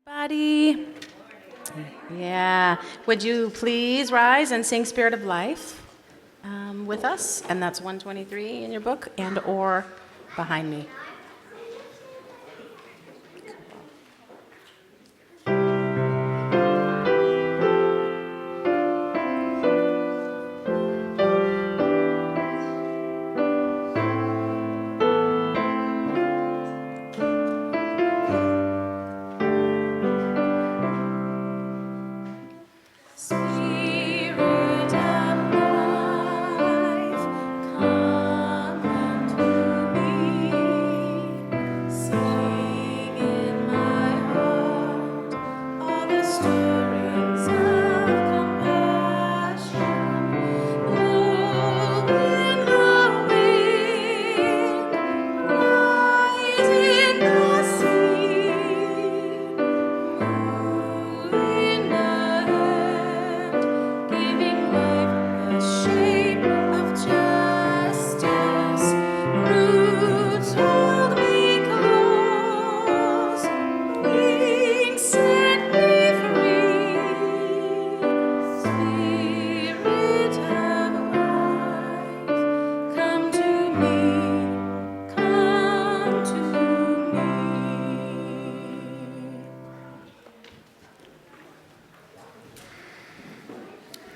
Buddy. Yeah. Would you please rise and sing Spirit of Life with us? And that's 123 in your book and or behind me.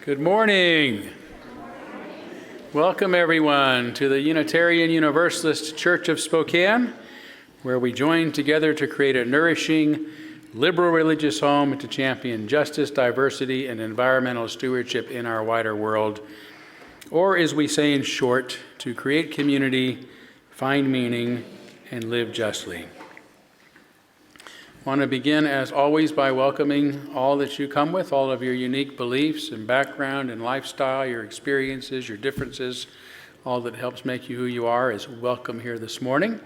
Good morning. Welcome everyone to the Unitarian Universalist Church of Spokane, where we join together to create a nourishing, liberal religious home to champion justice, diversity, and environmental stewardship in our wider world. Or as we say in short, to create community, find meaning, and live justly. I want to begin, as always, by welcoming all that you come with, all of your unique beliefs and background and lifestyle, your experiences, your differences, all that helps make you who you are is welcome here this morning.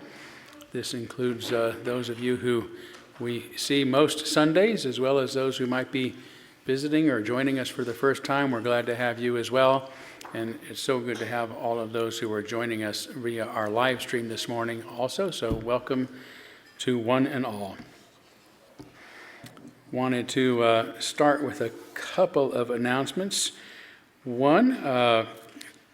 This includes those of you who we see most Sundays, as well as those who might be visiting or joining us for the first time. We're glad to have you as well. And it's so good to have all of those who are joining us via our live stream this morning also. So welcome to one and all. Wanted to start with a couple of announcements. One,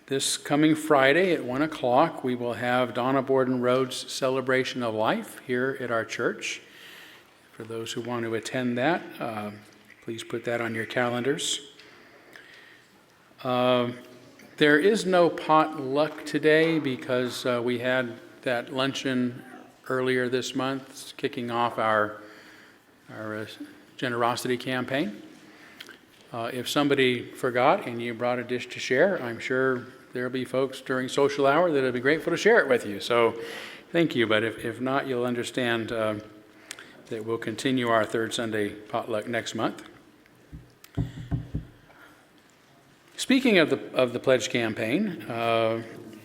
this coming Friday at 1 o'clock, we will have Donna Borden Rhodes' Celebration of Life here at our church. For those who want to attend that, please put that on your calendars. There is no potluck today because we had that luncheon earlier this month, kicking off our generosity campaign. If somebody forgot and you brought a dish to share, I'm sure there'll be folks during social hour that'll be grateful to share it with you. So thank you, but if not, you'll understand that we'll continue our third Sunday potluck next month. Speaking of the pledge campaign,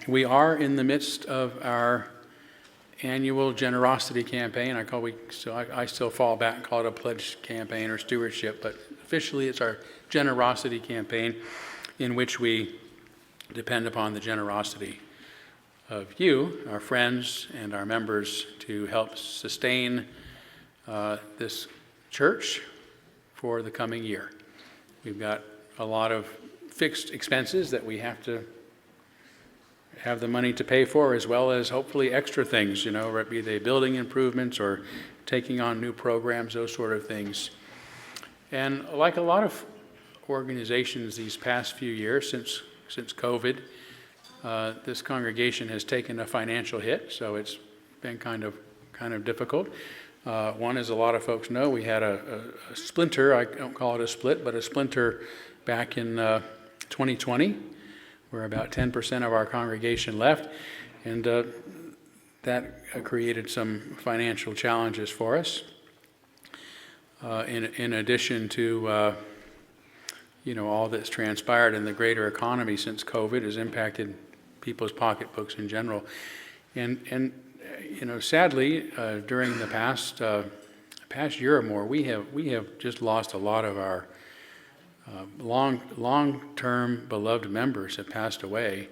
we are in the midst of our annual generosity campaign. I still fall back and call it a pledge campaign or stewardship, but officially it's our generosity campaign in which we depend upon the generosity of you, our friends, and our members to help sustain this church for the coming year. We've got a lot of fixed expenses that we have to have the money to pay for, as well as hopefully extra things, be they building improvements or taking on new programs, those sort of things. And like a lot of organizations these past few years, since COVID, this congregation has taken a financial hit, so it's been kind of difficult. One, as a lot of folks know, we had a splinter. I don't call it a split, but a splinter back in 2020. Where about 10% of our congregation left, and that created some financial challenges for us. In addition to all that's transpired in the greater economy since COVID has impacted people's pocketbooks in general, and sadly during the past year or more, we have just lost a lot of our long-term beloved members have passed away,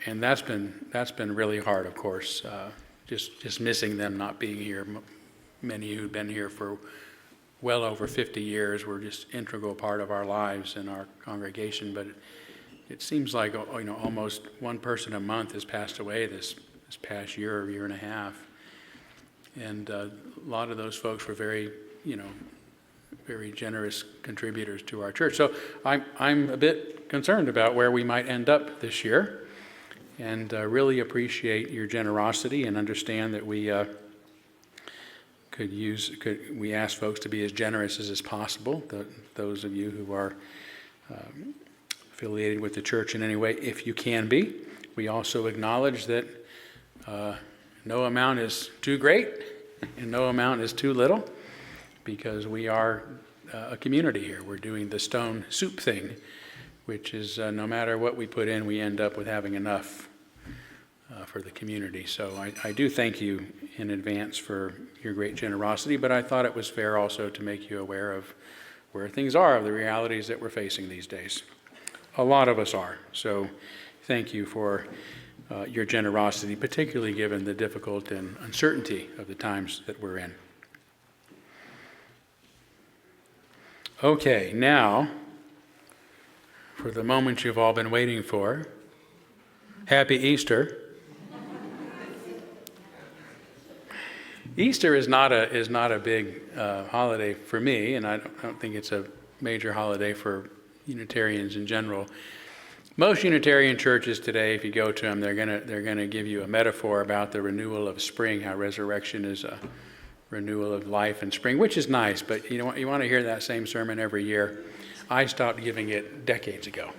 and that's been really hard, of course. Just missing them not being here many who've been here for well over 50 years were just integral part of our lives and our congregation. But it seems like, almost one person a month has passed away this past year or year and a half. And a lot of those folks were very generous contributors to our church. So I'm a bit concerned about where we might end up this year, and really appreciate your generosity and understand that we we ask folks to be as generous as is possible, those of you who are affiliated with the church in any way, if you can be. We also acknowledge that no amount is too great and no amount is too little, because we are a community here. We're doing the stone soup thing, which is no matter what we put in, we end up with having enough for the community. So I do thank you in advance for your great generosity, but I thought it was fair also to make you aware of where things are, of the realities that we're facing these days. A lot of us are. So thank you for your generosity, particularly given the difficult and uncertainty of the times that we're in. Okay, now, for the moment you've all been waiting for, Happy Easter. Easter is not a big holiday for me, and I don't think it's a major holiday for Unitarians in general. Most Unitarian churches today, if you go to them, they're gonna give you a metaphor about the renewal of spring, how resurrection is a renewal of life in spring, which is nice, but you want to hear that same sermon every year. I stopped giving it decades ago.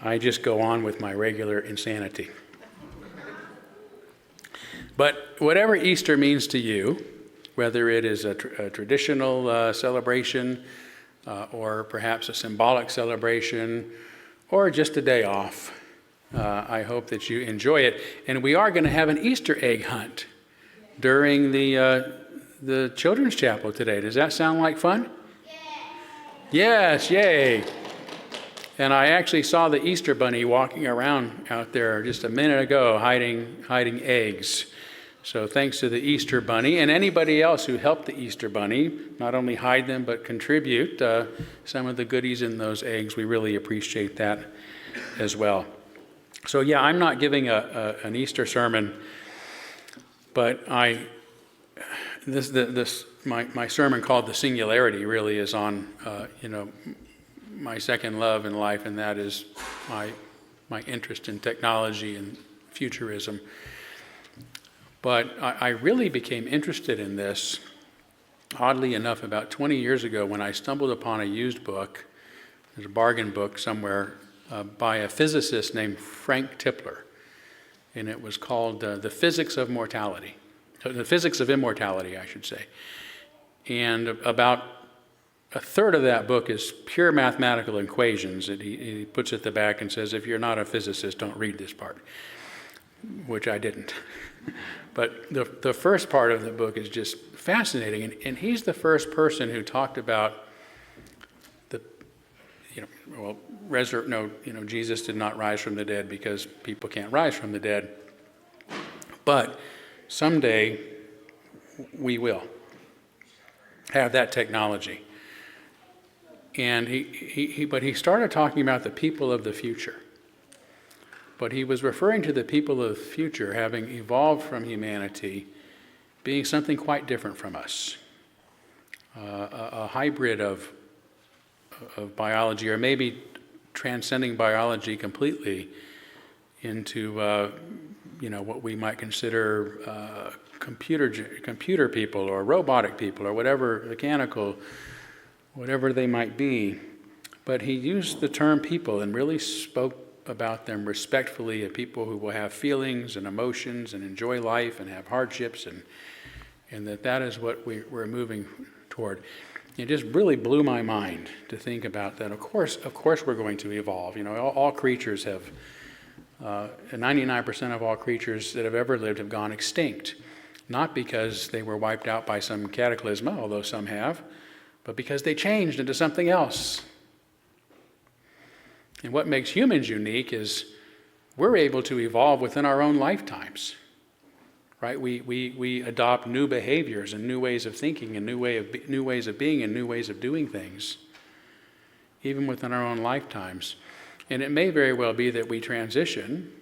I just go on with my regular insanity. But whatever Easter means to you, whether it is a traditional celebration or perhaps a symbolic celebration or just a day off, I hope that you enjoy it. And we are going to have an Easter egg hunt during the children's chapel today. Does that sound like fun? Yes, yay. And I actually saw the Easter bunny walking around out there just a minute ago hiding eggs. So thanks to the Easter bunny and anybody else who helped the Easter bunny not only hide them but contribute some of the goodies in those eggs. We really appreciate that as well. So yeah, I'm not giving an Easter sermon, but my sermon called The Singularity really is on my second love in life, and that is my interest in technology and futurism. But I really became interested in this, oddly enough, about 20 years ago when I stumbled upon a used book. There's a bargain book somewhere by a physicist named Frank Tipler, and it was called The Physics of Mortality. The Physics of Immortality, I should say. And about a third of that book is pure mathematical equations that he puts at the back and says, if you're not a physicist, don't read this part, which I didn't. But the first part of the book is just fascinating, and he's the first person who talked about Jesus did not rise from the dead because people can't rise from the dead, but someday we will have that technology. And he started talking about the people of the future. But he was referring to the people of the future having evolved from humanity, being something quite different from us, a hybrid of biology, or maybe transcending biology completely into what we might consider computer people or robotic people or whatever, mechanical, whatever they might be. But he used the term people and really spoke about them respectfully, of people who will have feelings and emotions and enjoy life and have hardships, and that is what we're moving toward. It just really blew my mind to think about that. Of course we're going to evolve. All creatures have, 99% of all creatures that have ever lived have gone extinct. Not because they were wiped out by some cataclysm, although some have, but because they changed into something else. And what makes humans unique is we're able to evolve within our own lifetimes. right? We adopt new behaviors and new ways of thinking and new ways of being and new ways of doing things, even within our own lifetimes. And it may very well be that we transition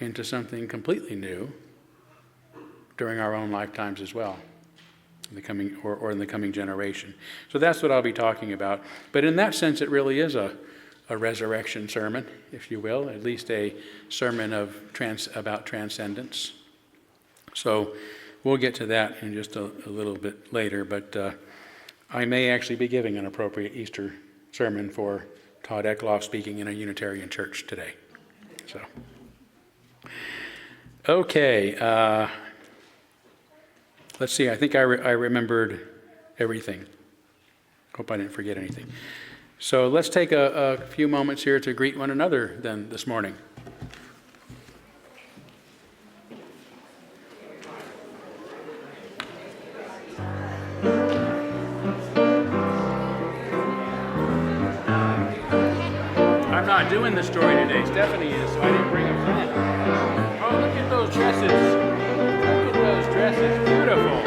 into something completely new during our own lifetimes as well, in the coming generation. So that's what I'll be talking about. But in that sense, it really is a resurrection sermon, if you will, at least a sermon about transcendence. So we'll get to that in just a little bit later, but I may actually be giving an appropriate Easter sermon for Todd Eckloff speaking in a Unitarian church today. So, okay, let's see, I think I remembered everything. Hope I didn't forget anything. So let's take a few moments here to greet one another then this morning. I'm not doing the story today. Stephanie is, so I didn't bring a friend. Oh, look at those dresses. Look at those dresses. Beautiful.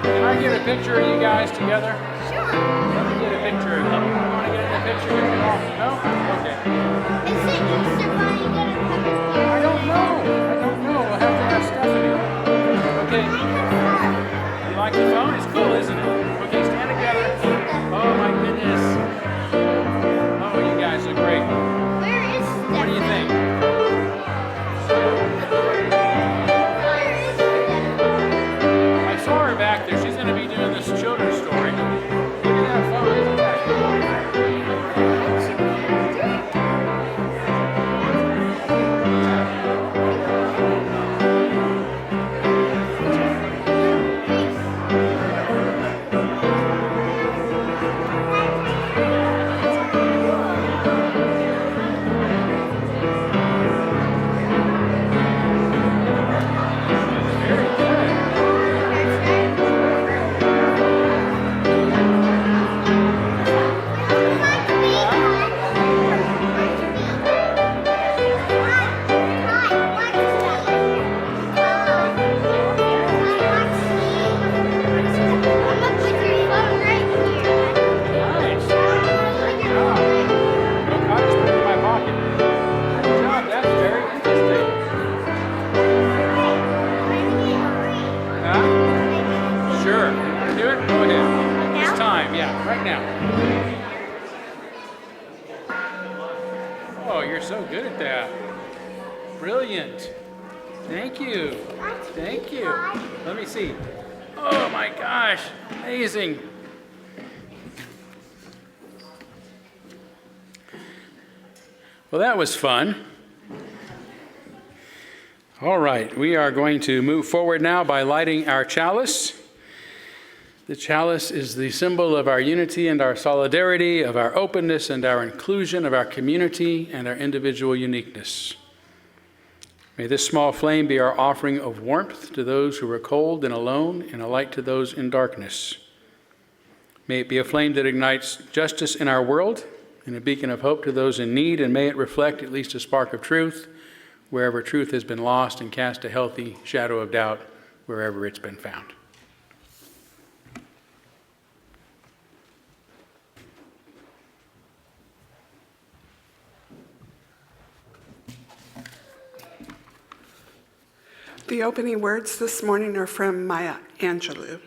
Can I get a picture of you guys together? Sure. Let me get a picture of you. You want to get in a picture with me? No? Okay. Is the Easter bunny gonna come here? I don't know. We'll have to ask Stephanie. Okay. You like the phone? It's cool, isn't it? Okay, stand together. Oh my goodness. Oh, you guys look great. Where is Stephanie? What do you think? Where is Stephanie? I saw her back there. She's going to be doing this children's story. Look at that phone. Isn't that nice? Look, I just put it in my pocket. Good job. That's very interesting. Huh? Sure. You want to do it? Go ahead. It's time. Yeah, right now. Oh, you're so good at that. Brilliant. Thank you. Thank you. Let me see. Oh my gosh. Amazing. Well, that was fun. All right, we are going to move forward now by lighting our chalice. The chalice is the symbol of our unity and our solidarity, of our openness and our inclusion, of our community and our individual uniqueness. May this small flame be our offering of warmth to those who are cold and alone, and a light to those in darkness. May it be a flame that ignites justice in our world and a beacon of hope to those in need, and may it reflect at least a spark of truth wherever truth has been lost, and cast a healthy shadow of doubt wherever it's been found. The opening words this morning are from Maya Angelou,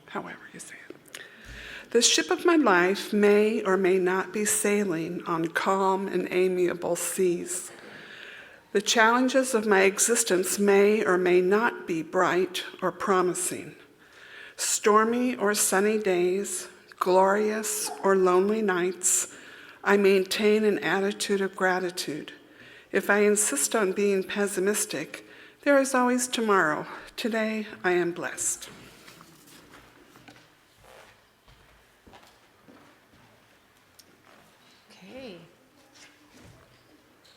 however you say it. The ship of my life may or may not be sailing on calm and amiable seas. The challenges of my existence may or may not be bright or promising. Stormy or sunny days, glorious or lonely nights, I maintain an attitude of gratitude. If I insist on being pessimistic, there is always tomorrow. Today, I am blessed. Okay.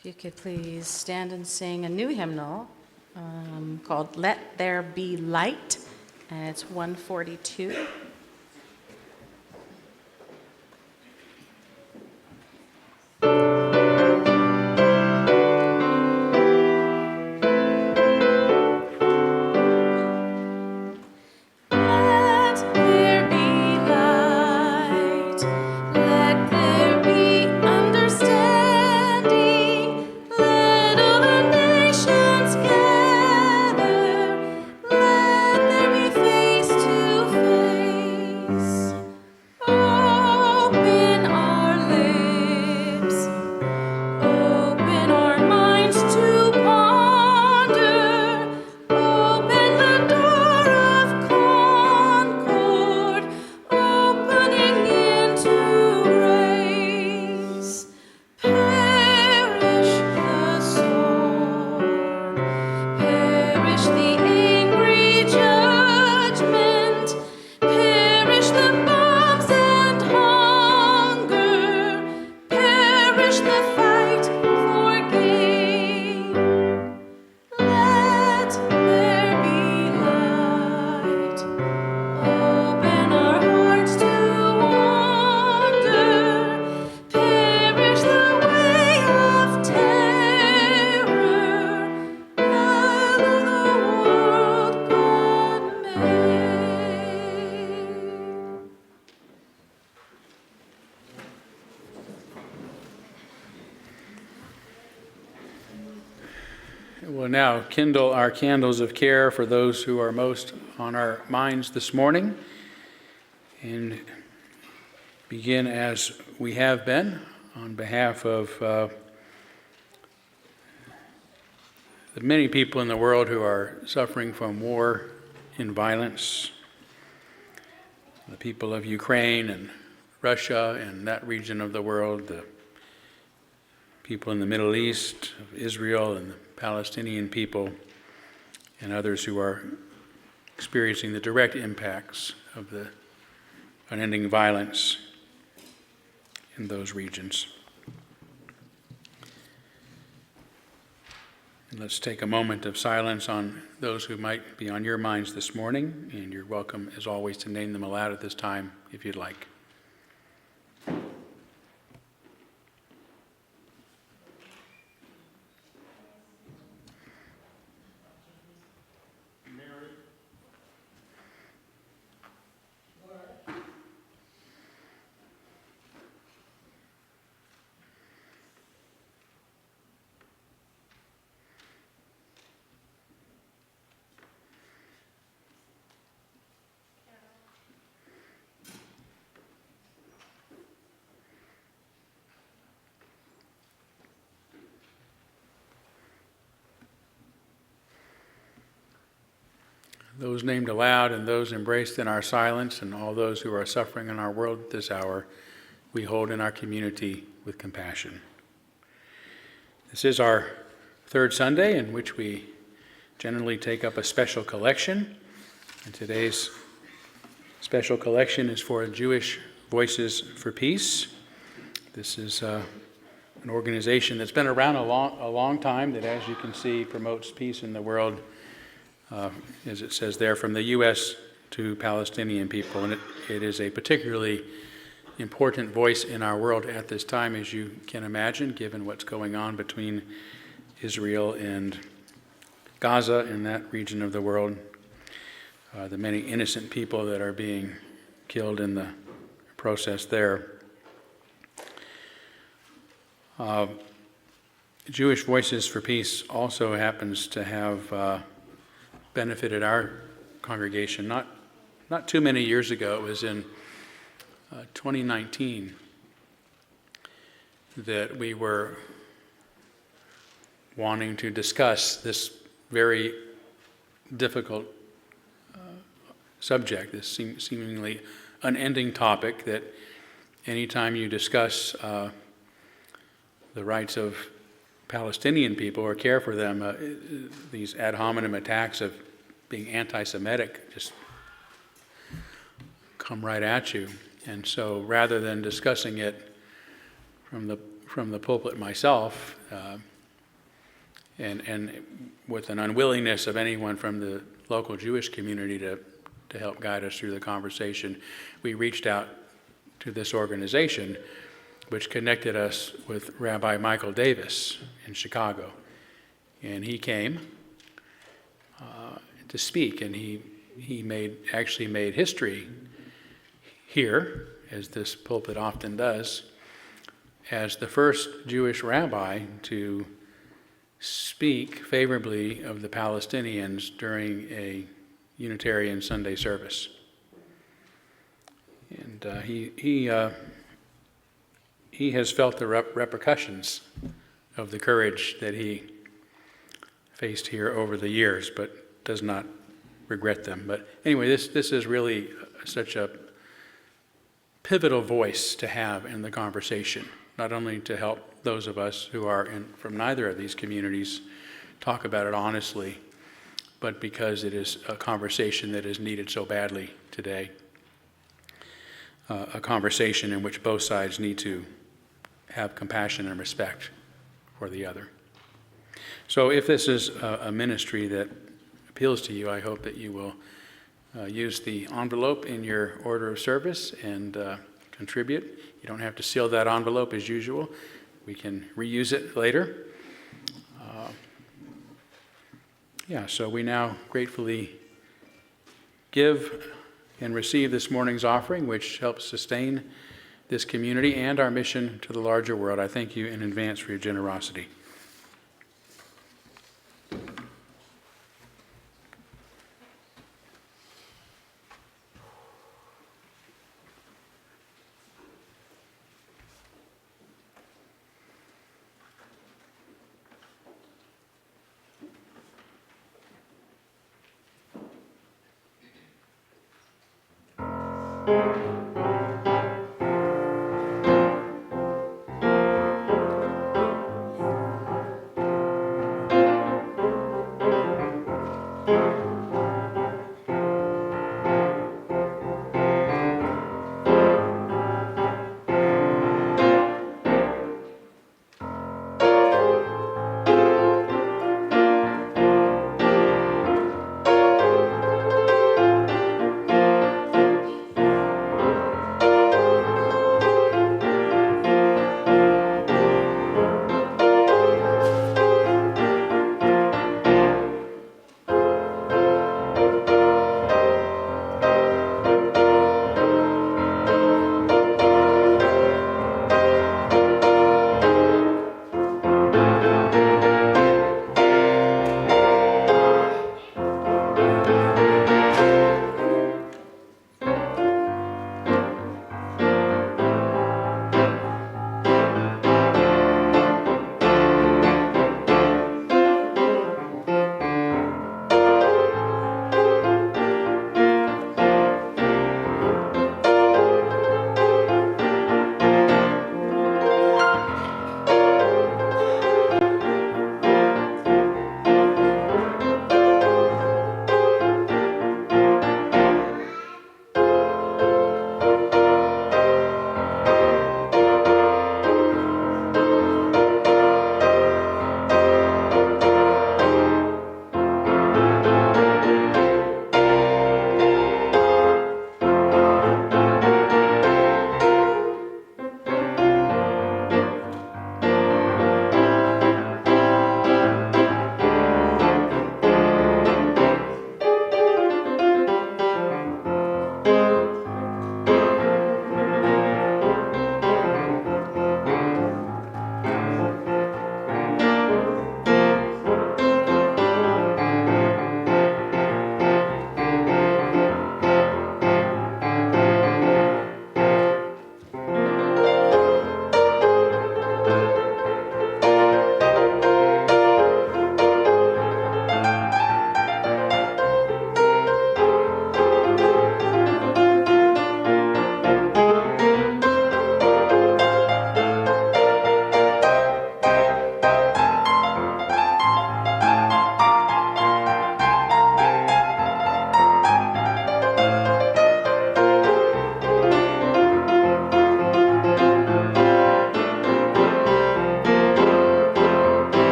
If you could please stand and sing a new hymnal called Let There Be Light, and it's 142. now kindle our candles of care for those who are most on our minds this morning, and begin as we have been on behalf of the many people in the world who are suffering from war and violence, the people of Ukraine and Russia and that region of the world, the people in the Middle East, Israel and the Palestinian people, and others who are experiencing the direct impacts of the unending violence in those regions. And let's take a moment of silence on those who might be on your minds this morning, and you're welcome, as always, to name them aloud at this time if you'd like. Those named aloud and those embraced in our silence, and all those who are suffering in our world at this hour, we hold in our community with compassion. This is our third Sunday in which we generally take up a special collection, and today's special collection is for Jewish Voices for Peace. This is an organization that's been around a long time, that, as you can see, promotes peace in the world, as it says there, from the U.S. to Palestinian people. And it is a particularly important voice in our world at this time, as you can imagine, given what's going on between Israel and Gaza in that region of the world, the many innocent people that are being killed in the process there. Jewish Voices for Peace also happens to have benefited our congregation not too many years ago. It was in 2019 that we were wanting to discuss this very difficult subject, this seemingly unending topic that anytime you discuss the rights of Palestinian people or care for them, these ad hominem attacks of being anti-Semitic just come right at you. And so rather than discussing it from the pulpit myself, and with an unwillingness of anyone from the local Jewish community to help guide us through the conversation, we reached out to this organization, which connected us with Rabbi Michael Davis in Chicago. And he came to speak, and he actually made history here, as this pulpit often does, as the first Jewish rabbi to speak favorably of the Palestinians during a Unitarian Sunday service. And he has felt the repercussions of the courage that he faced here over the years, but does not regret them. But anyway, this is really such a pivotal voice to have in the conversation, not only to help those of us who are from neither of these communities talk about it honestly, but because it is a conversation that is needed so badly today, a conversation in which both sides need to have compassion and respect for the other. So if this is a ministry that appeals to you, I hope that you will use the envelope in your order of service and contribute. You don't have to seal that envelope as usual. We can reuse it later. So we now gratefully give and receive this morning's offering, which helps sustain this community and our mission to the larger world. I thank you in advance for your generosity.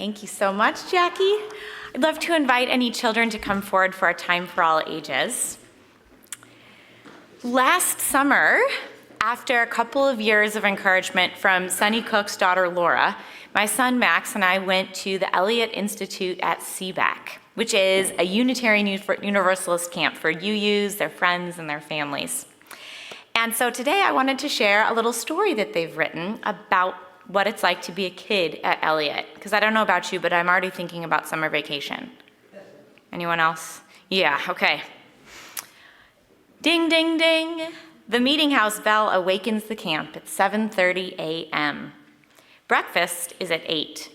Thank you so much, Jackie. I'd love to invite any children to come forward for our Time for All Ages. Last summer, after a couple of years of encouragement from Sunny Cook's daughter Laura, my son Max and I went to the Elliott Institute at CBAC, which is a Unitarian Universalist camp for UUs, their friends, and their families. And so today I wanted to share a little story that they've written about what it's like to be a kid at Elliott. Because I don't know about you, but I'm already thinking about summer vacation. Anyone else? Yeah, okay. Ding, ding, ding. The meeting house bell awakens the camp at 7:30 a.m. Breakfast is at 8.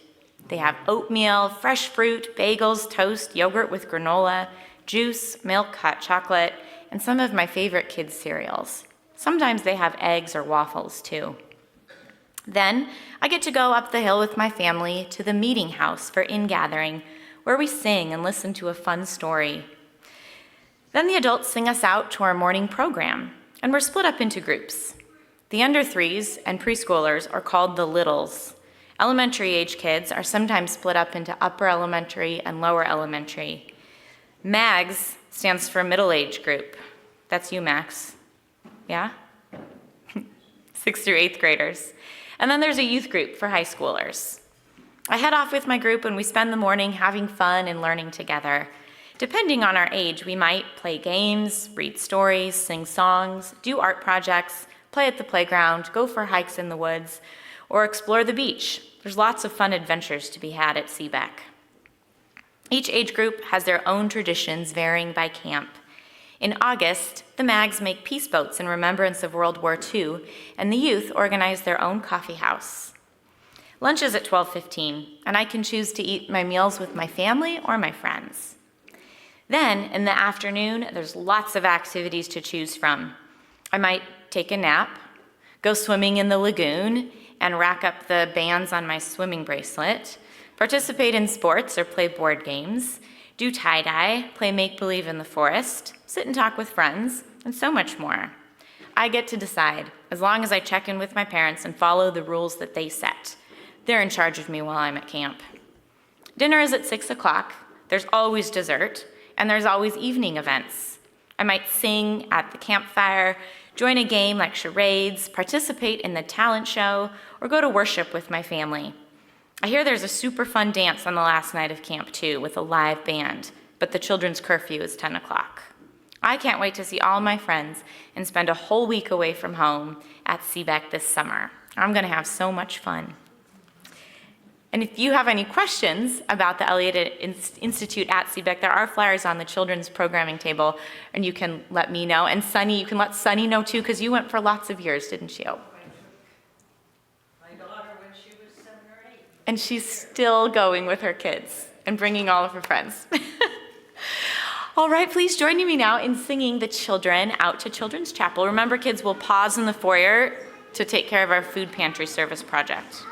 They have oatmeal, fresh fruit, bagels, toast, yogurt with granola, juice, milk, hot chocolate, and some of my favorite kids' cereals. Sometimes they have eggs or waffles too. Then I get to go up the hill with my family to the meeting house for ingathering, where we sing and listen to a fun story. Then the adults sing us out to our morning program, and we're split up into groups. The under threes and preschoolers are called the littles. Elementary age kids are sometimes split up into upper elementary and lower elementary. MAGS stands for middle age group. That's you, Max. Yeah? 6th through 8th graders. And then there's a youth group for high schoolers. I head off with my group and we spend the morning having fun and learning together. Depending on our age, we might play games, read stories, sing songs, do art projects, play at the playground, go for hikes in the woods, or explore the beach. There's lots of fun adventures to be had at CBEC. Each age group has their own traditions varying by camp. In August, the MAGs make peace boats in remembrance of World War II, and the youth organize their own coffee house. Lunch is at 12:15, and I can choose to eat my meals with my family or my friends. Then, in the afternoon, there's lots of activities to choose from. I might take a nap, go swimming in the lagoon, and rack up the bands on my swimming bracelet, participate in sports or play board games, do tie-dye, play make-believe in the forest, sit and talk with friends, and so much more. I get to decide, as long as I check in with my parents and follow the rules that they set. They're in charge of me while I'm at camp. Dinner is at 6 o'clock. There's always dessert, and there's always evening events. I might sing at the campfire, join a game like charades, participate in the talent show, or go to worship with my family. I hear there's a super fun dance on the last night of camp too, with a live band, but the children's curfew is 10 o'clock. I can't wait to see all my friends and spend a whole week away from home at CBEC this summer. I'm gonna have so much fun. And if you have any questions about the Elliott Institute at CBEC, there are flyers on the children's programming table, and you can let me know. And Sunny, you can let Sunny know too, because you went for lots of years, didn't you? My daughter when she was 7 or 8. And she's still going with her kids and bringing all of her friends. All right, please join me now in singing the children out to Children's Chapel. Remember, kids, we'll pause in the foyer to take care of our food pantry service project.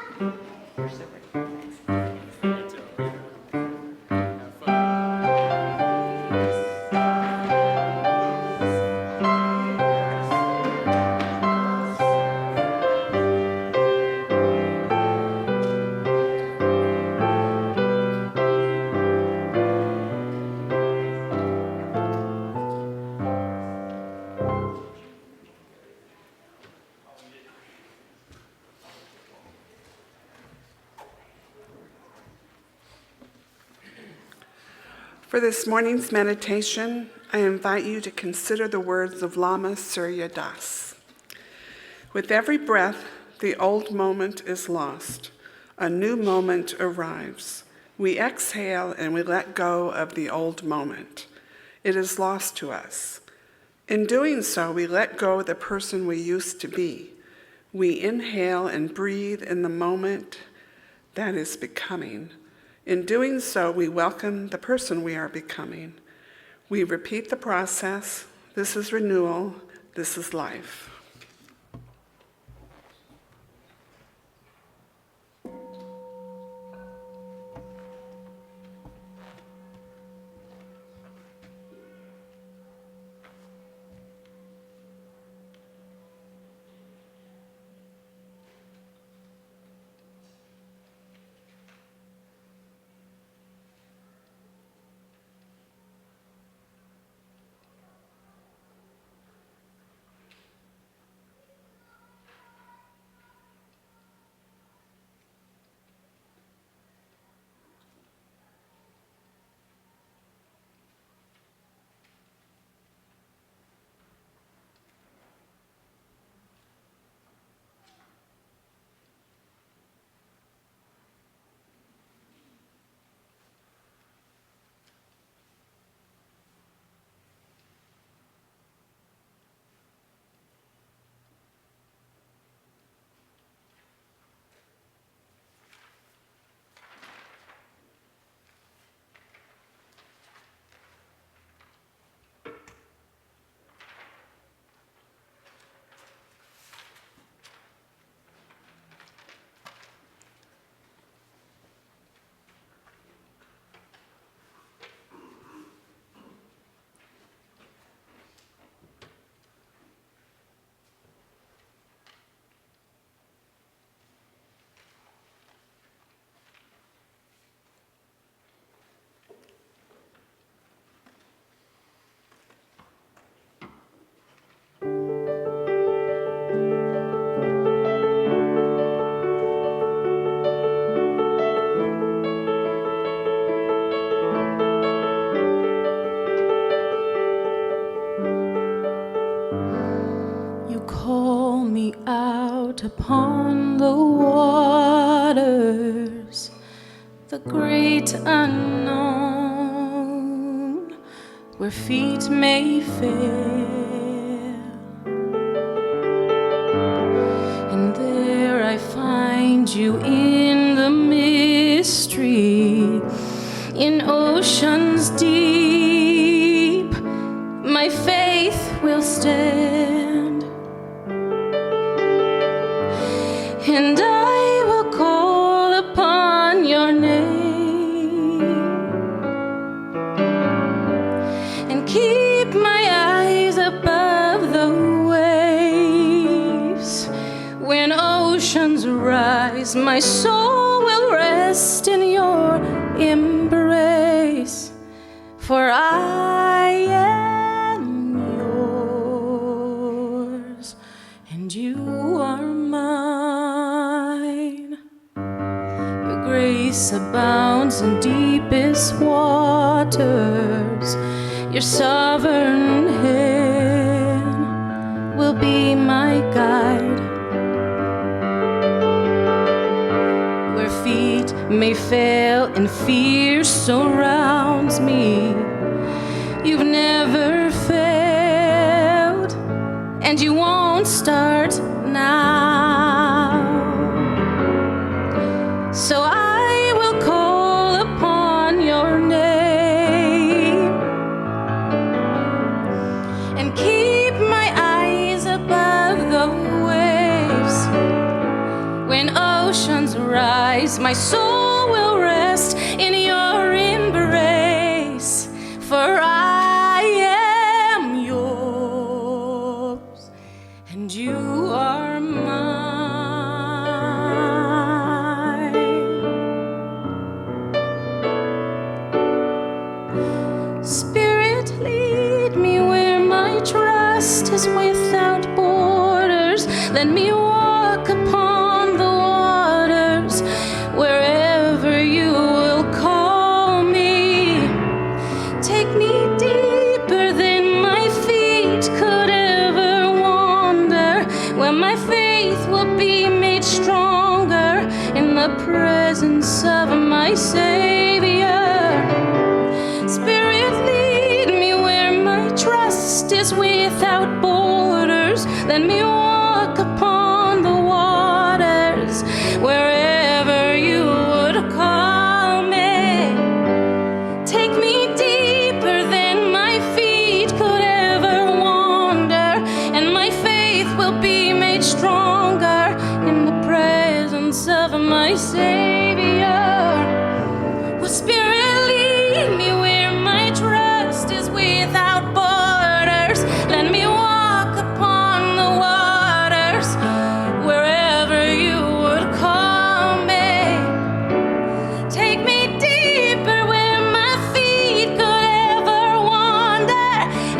For this morning's meditation, I invite you to consider the words of Lama Surya Das. With every breath, the old moment is lost. A new moment arrives. We exhale and we let go of the old moment. It is lost to us. In doing so, we let go of the person we used to be. We inhale and breathe in the moment that is becoming. In doing so, we welcome the person we are becoming. We repeat the process. This is renewal. This is life. out upon the waters, the great unknown, where feet may fail. And there I find you in the mystery, in oceans deep. My faith will stand, and I will call upon your name, and keep my eyes above the waves. When oceans rise, my soul will rest in your embrace, for I am yours, and you are mine. Your grace abounds in deepest waters. Your sovereign hand will be my guide. Where feet may fail and fear surrounds me, you've never failed, and you won't start now. So I will call upon your name, and keep my eyes above the waves. When oceans rise, my soul will rest in your embrace, for I am yours, and you are mine. Spirit, lead me where my trust is without borders. Let me walk upon the waters wherever you will call me. Take me deeper than my feet could ever wander, where my faith will be made stronger in the presence of my Savior. Spirit, lead me where my trust is without borders. Let me walk upon the waters wherever you would call me. Take me deeper than my feet could ever wander, and my faith will be made stronger in the presence of my Savior. Well, Spirit, lead me where my trust is without borders. Let me walk upon the waters wherever you would call me. Take me deeper where my feet could ever wander,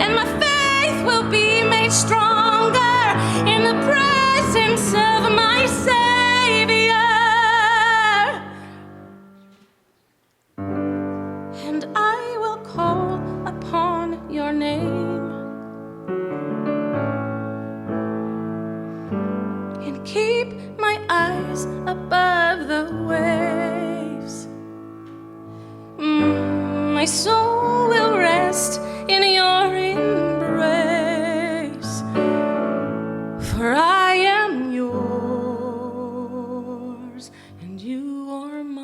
and my faith will be made stronger in the presence of my Savior. And I will call upon your name, and keep my eyes above the waves. My soul will rest in your embrace, for I am yours, and you are mine.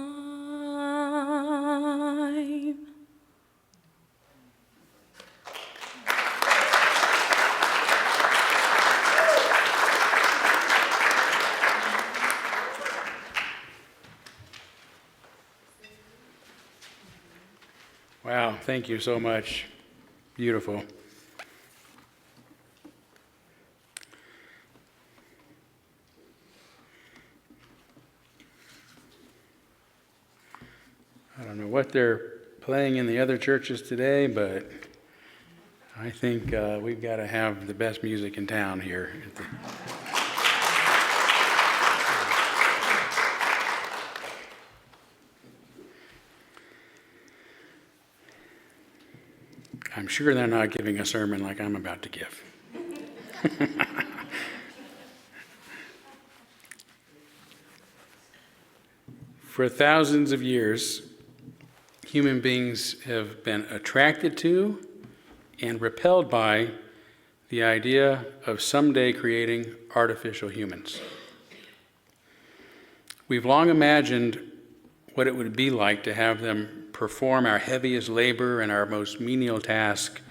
Wow, thank you so much. Beautiful. I don't know what they're playing in the other churches today, but I think we've got to have the best music in town here. I'm sure they're not giving a sermon like I'm about to give. For thousands of years, human beings have been attracted to and repelled by the idea of someday creating artificial humans. We've long imagined what it would be like to have them perform our heaviest labor and our most menial task,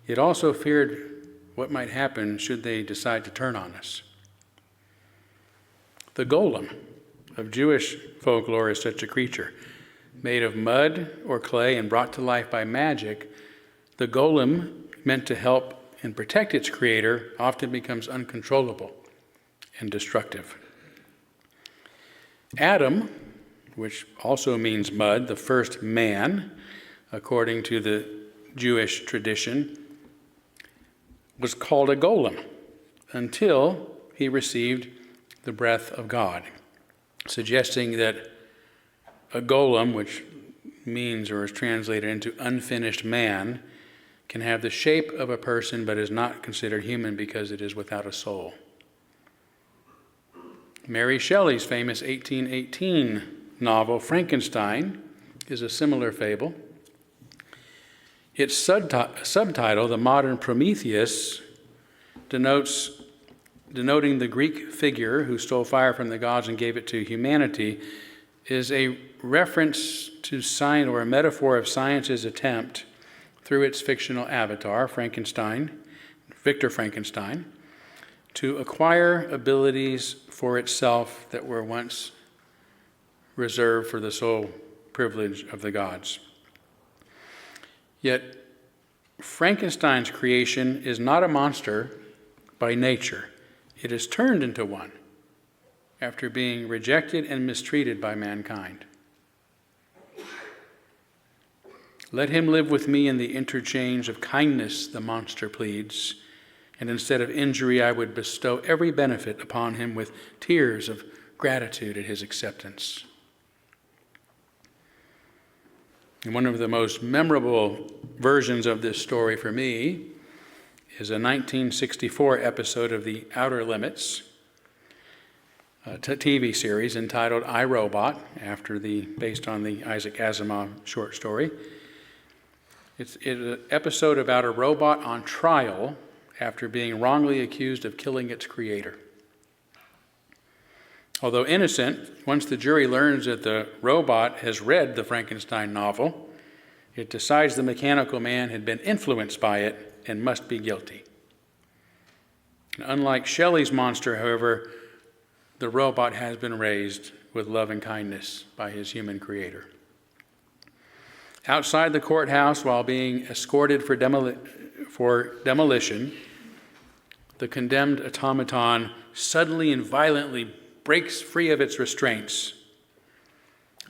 yet also feared what might happen should they decide to turn on us. The golem of Jewish folklore is such a creature. Made of mud or clay and brought to life by magic, the golem, meant to help and protect its creator, often becomes uncontrollable and destructive. Adam, which also means mud, the first man, according to the Jewish tradition, was called a golem until he received the breath of God, suggesting that a golem, which means or is translated into unfinished man, can have the shape of a person but is not considered human because it is without a soul. Mary Shelley's famous 1818 novel, Frankenstein, is a similar fable. Its subtitle, The Modern Prometheus, denoting the Greek figure who stole fire from the gods and gave it to humanity, is a reference to science, or a metaphor of science's attempt through its fictional avatar, Victor Frankenstein, to acquire abilities for itself that were once reserved for the sole privilege of the gods. Yet, Frankenstein's creation is not a monster by nature. It is turned into one after being rejected and mistreated by mankind. Let him live with me in the interchange of kindness, the monster pleads, and instead of injury I would bestow every benefit upon him with tears of gratitude at his acceptance. And one of the most memorable versions of this story for me is a 1964 episode of The Outer Limits, a TV series entitled I, Robot, based on the Isaac Asimov short story. It's an episode about a robot on trial after being wrongly accused of killing its creator. Although innocent, once the jury learns that the robot has read the Frankenstein novel, it decides the mechanical man had been influenced by it and must be guilty. And unlike Shelley's monster, however, the robot has been raised with love and kindness by his human creator. Outside the courthouse, while being escorted for demolition, the condemned automaton suddenly and violently breaks free of its restraints,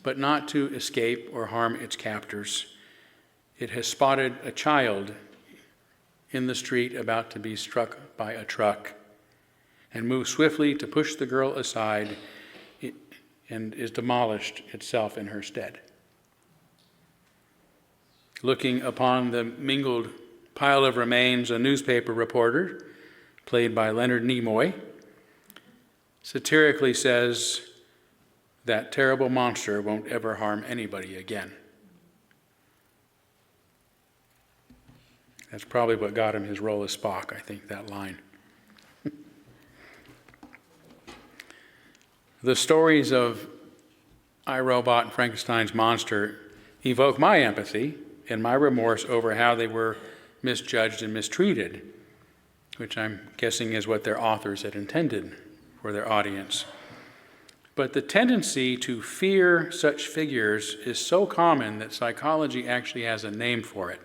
but not to escape or harm its captors. It has spotted a child in the street about to be struck by a truck and moves swiftly to push the girl aside and is demolished itself in her stead. Looking upon the mingled pile of remains, a newspaper reporter, played by Leonard Nimoy, satirically says, "That terrible monster won't ever harm anybody again." That's probably what got him his role as Spock, I think, that line. The stories of I, Robot and Frankenstein's monster evoke my empathy and my remorse over how they were misjudged and mistreated, which I'm guessing is what their authors had intended for their audience. But the tendency to fear such figures is so common that psychology actually has a name for it.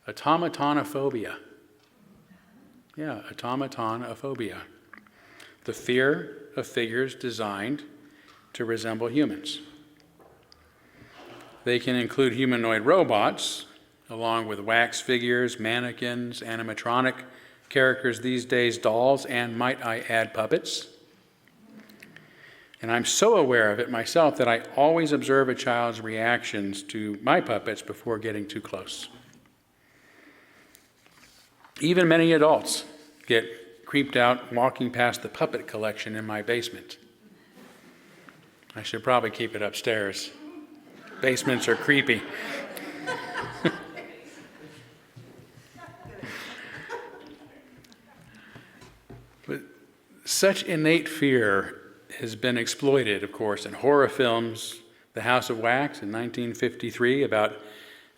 Automatonophobia. Yeah, automatonophobia. The fear of figures designed to resemble humans. They can include humanoid robots, along with wax figures, mannequins, animatronic characters these days, dolls, and, might I add, puppets. And I'm so aware of it myself that I always observe a child's reactions to my puppets before getting too close. Even many adults get creeped out walking past the puppet collection in my basement. I should probably keep it upstairs. Basements are creepy. But such innate fear has been exploited, of course, in horror films. The House of Wax in 1953 about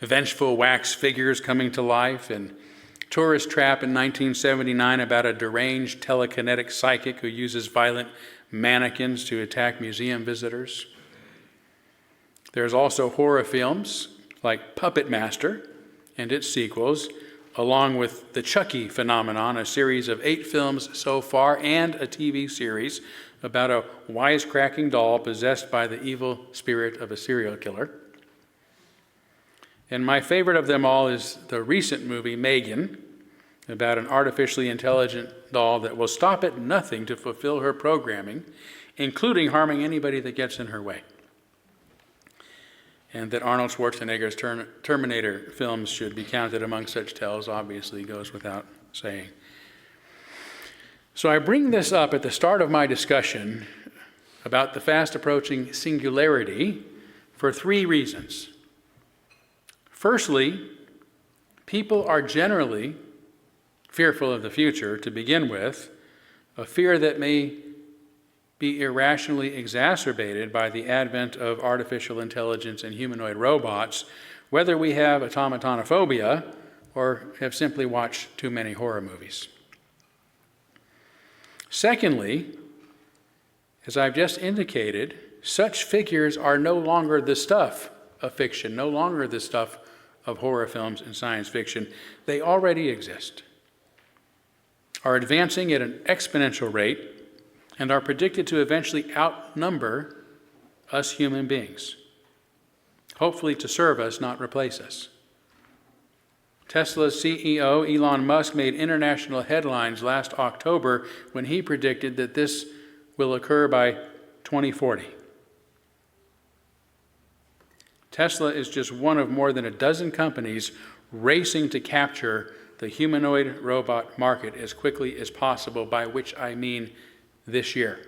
vengeful wax figures coming to life, and Tourist Trap in 1979 about a deranged telekinetic psychic who uses violent mannequins to attack museum visitors. There's also horror films like Puppet Master and its sequels, along with the Chucky phenomenon, a series of 8 films so far, and a TV series about a wisecracking doll possessed by the evil spirit of a serial killer. And my favorite of them all is the recent movie Megan, about an artificially intelligent doll that will stop at nothing to fulfill her programming, including harming anybody that gets in her way. And that Arnold Schwarzenegger's Terminator films should be counted among such tales obviously goes without saying. So I bring this up at the start of my discussion about the fast approaching singularity for 3 reasons. Firstly, people are generally fearful of the future to begin with, a fear that may be irrationally exacerbated by the advent of artificial intelligence and humanoid robots, whether we have automatonophobia or have simply watched too many horror movies. Secondly, as I've just indicated, such figures are no longer the stuff of fiction, no longer the stuff of horror films and science fiction. They already exist, are advancing at an exponential rate, and are predicted to eventually outnumber us human beings, hopefully to serve us, not replace us. Tesla's CEO, Elon Musk, made international headlines last October when he predicted that this will occur by 2040. Tesla is just one of more than a dozen companies racing to capture the humanoid robot market as quickly as possible, by which I mean this year.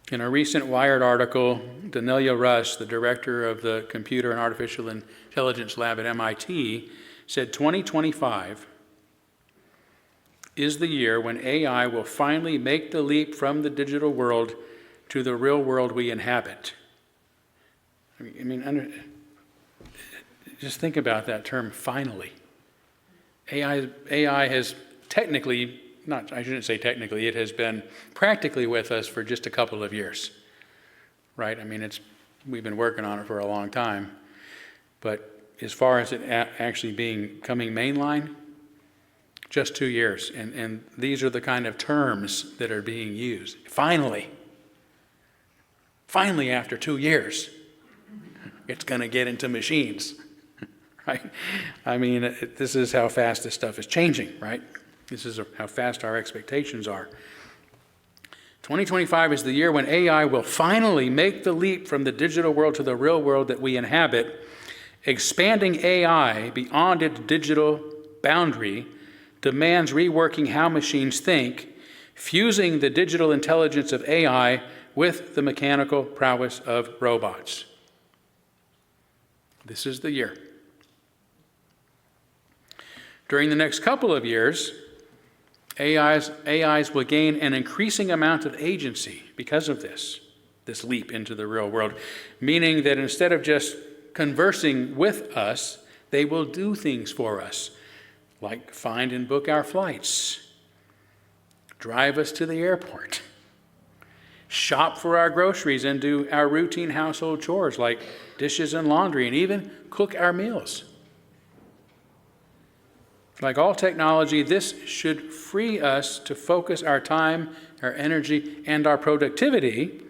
In a recent Wired article, Danelia Russ, the director of the Computer and Artificial Intelligence Lab at MIT, said 2025 is the year when AI will finally make the leap from the digital world to the real world we inhabit. Just think about that term, finally. AI has technically, I shouldn't say technically, it has been practically with us for just a couple of years, right? We've been working on it for a long time, but as far as it actually coming mainline, just 2 years, and these are the kind of terms that are being used. Finally, after 2 years, it's going to get into machines. Right? This is how fast this stuff is changing, right? This is how fast our expectations are. 2025 is the year when AI will finally make the leap from the digital world to the real world that we inhabit, expanding AI beyond its digital boundary demands reworking how machines think, fusing the digital intelligence of AI with the mechanical prowess of robots. This is the year. During the next couple of years, AIs will gain an increasing amount of agency because of this leap into the real world, meaning that instead of just conversing with us, they will do things for us, like find and book our flights, drive us to the airport, shop for our groceries, and do our routine household chores like dishes and laundry, and even cook our meals. Like all technology, this should free us to focus our time, our energy, and our productivity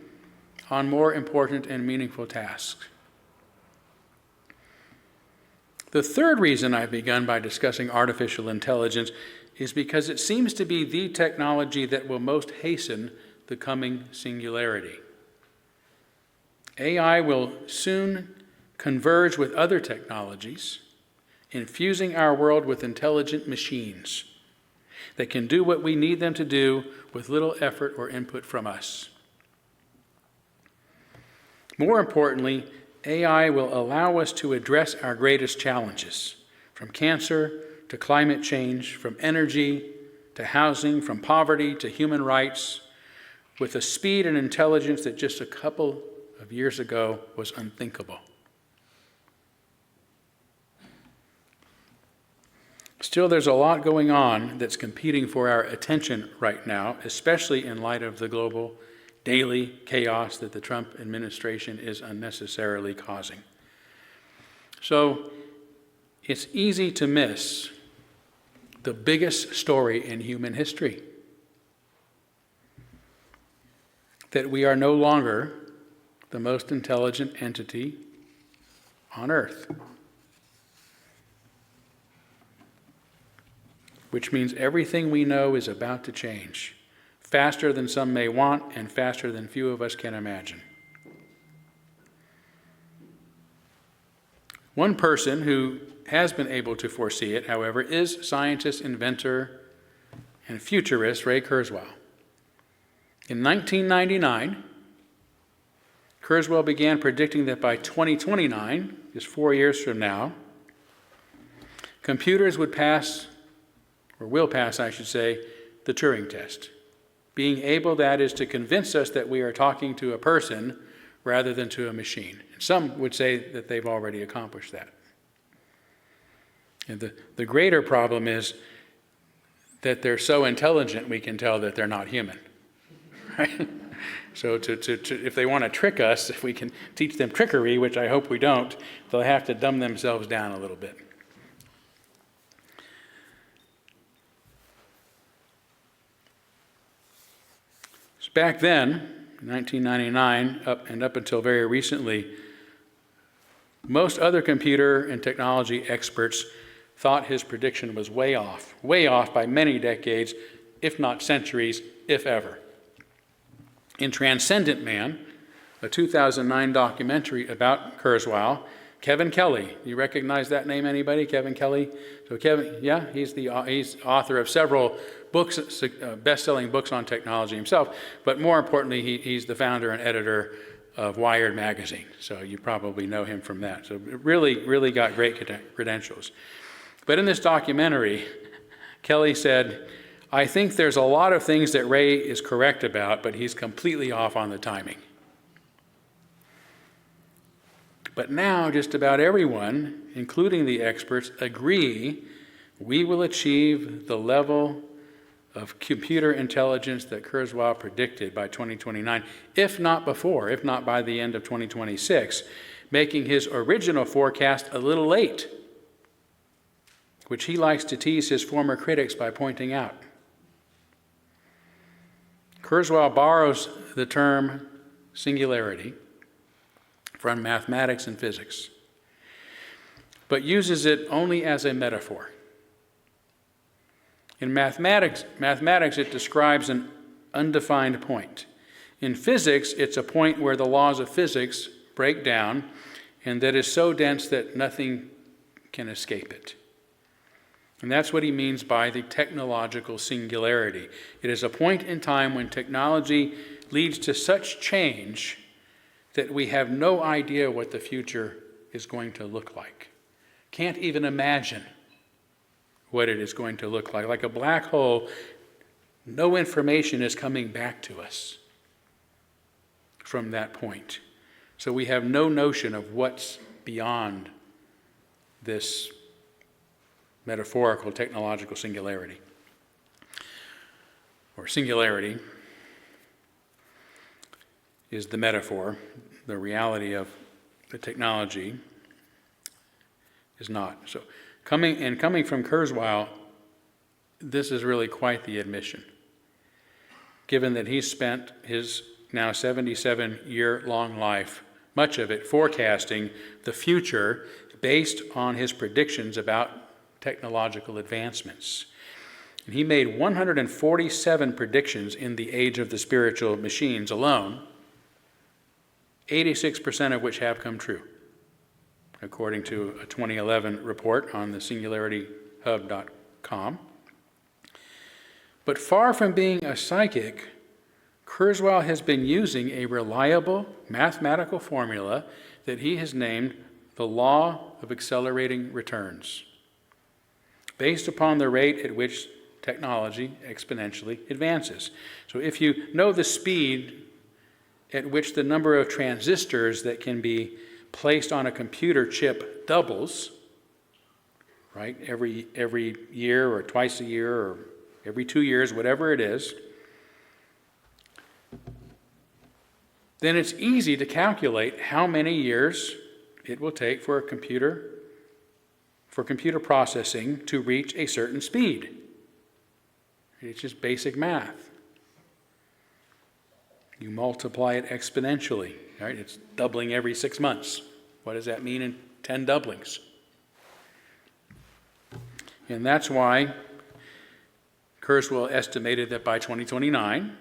on more important and meaningful tasks. The third reason I've begun by discussing artificial intelligence is because it seems to be the technology that will most hasten the coming singularity. AI will soon converge with other technologies, infusing our world with intelligent machines. that can do what we need them to do with little effort or input from us. More importantly, AI will allow us to address our greatest challenges, from cancer to climate change, from energy to housing, from poverty to human rights, with a speed and intelligence that just a couple of years ago was unthinkable. Still, there's a lot going on that's competing for our attention right now, especially in light of the global daily chaos that the Trump administration is unnecessarily causing. So it's easy to miss the biggest story in human history, that we are no longer the most intelligent entity on Earth, which means everything we know is about to change, faster than some may want and faster than few of us can imagine. One person who has been able to foresee it, however, is scientist, inventor, and futurist Ray Kurzweil. In 1999, Kurzweil began predicting that by 2029, just 4 years from now, computers would pass, or will pass, I should say, the Turing test. Being able, that is, to convince us that we are talking to a person rather than to a machine. And some would say that they've already accomplished that. And the greater problem is that they're so intelligent we can tell that they're not human. Right? So if they want to trick us, if we can teach them trickery, which I hope we don't, they'll have to dumb themselves down a little bit. So back then, 1999, up until very recently, most other computer and technology experts thought his prediction was way off by many decades, if not centuries, if ever. In Transcendent Man, a 2009 documentary about Kurzweil, Kevin Kelly, you recognize that name, anybody? Kevin Kelly? So Kevin, yeah, he's author of several books, best-selling books on technology himself, but more importantly, he's the founder and editor of Wired magazine, so you probably know him from that. So really got great credentials. But in this documentary, Kelly said, I think there's a lot of things that Ray is correct about, but he's completely off on the timing. But now just about everyone, including the experts, agree we will achieve the level of computer intelligence that Kurzweil predicted by 2029, if not before, if not by the end of 2026, making his original forecast a little late, which he likes to tease his former critics by pointing out. Kurzweil borrows the term singularity from mathematics and physics, but uses it only as a metaphor. In mathematics, it describes an undefined point. In physics, it's a point where the laws of physics break down and that is so dense that nothing can escape it. And that's what he means by the technological singularity. It is a point in time when technology leads to such change that we have no idea what the future is going to look like. Can't even imagine what it is going to look like. Like a black hole, no information is coming back to us from that point. So we have no notion of what's beyond this metaphorical technological singularity. Or singularity is the metaphor. The reality of the technology is not. So coming from Kurzweil, this is really quite the admission, given that he's spent his now 77-year-long life, much of it forecasting the future based on his predictions about technological advancements. And he made 147 predictions in the age of the spiritual machines alone, 86% of which have come true, according to a 2011 report on the singularityhub.com. But far from being a psychic, Kurzweil has been using a reliable mathematical formula that he has named the law of accelerating returns, based upon the rate at which technology exponentially advances. So if you know the speed at which the number of transistors that can be placed on a computer chip doubles, right, every year or twice a year or every 2 years, whatever it is, then it's easy to calculate how many years it will take for computer processing to reach a certain speed. It's just basic math. You multiply it exponentially, right? It's doubling every 6 months. What does that mean in 10 doublings? And that's why Kurzweil estimated that by 2029,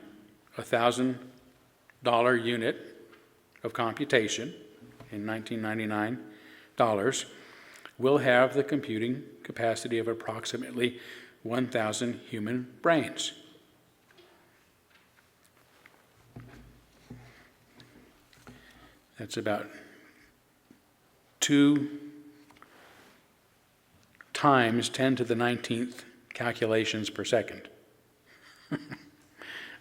a $1,000 unit of computation in 1999 dollars will have the computing capacity of approximately 1,000 human brains. That's about 2 times 10 to the 19th calculations per second.